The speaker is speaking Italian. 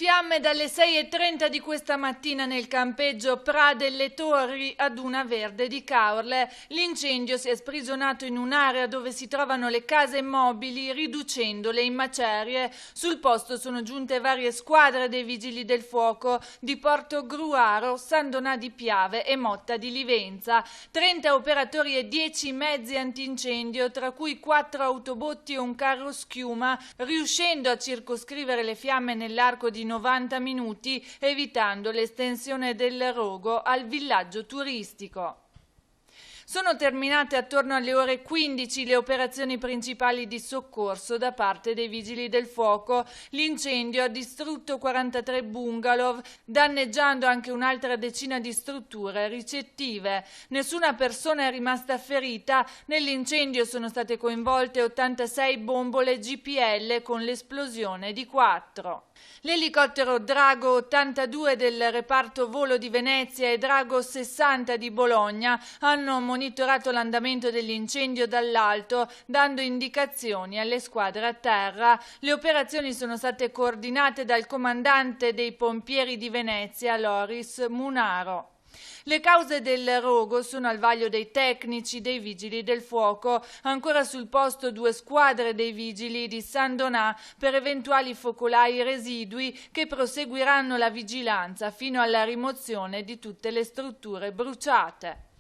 Fiamme dalle 6:30 di questa mattina nel campeggio Pra delle Torri ad Una Verde di Caorle. L'incendio si è sprigionato in un'area dove si trovano le case mobili, riducendole in macerie. Sul posto sono giunte varie squadre dei Vigili del Fuoco di Porto Gruaro, San Donà di Piave e Motta di Livenza. 30 operatori e 10 mezzi antincendio, tra cui 4 autobotti e un carro schiuma, riuscendo a circoscrivere le fiamme nell'arco di 90 minuti, evitando l'estensione del rogo al villaggio turistico. Sono terminate attorno alle ore 15 le operazioni principali di soccorso da parte dei Vigili del Fuoco. L'incendio ha distrutto 43 bungalow, danneggiando anche un'altra decina di strutture ricettive. Nessuna persona è rimasta ferita. Nell'incendio sono state coinvolte 86 bombole GPL con l'esplosione di 4. L'elicottero Drago 82 del reparto volo di Venezia e Drago 60 di Bologna hanno monitorato l'andamento dell'incendio dall'alto, dando indicazioni alle squadre a terra. Le operazioni sono state coordinate dal comandante dei pompieri di Venezia, Loris Munaro. Le cause del rogo sono al vaglio dei tecnici dei Vigili del Fuoco. Ancora sul posto 2 squadre dei Vigili di San Donà per eventuali focolai residui che proseguiranno la vigilanza fino alla rimozione di tutte le strutture bruciate.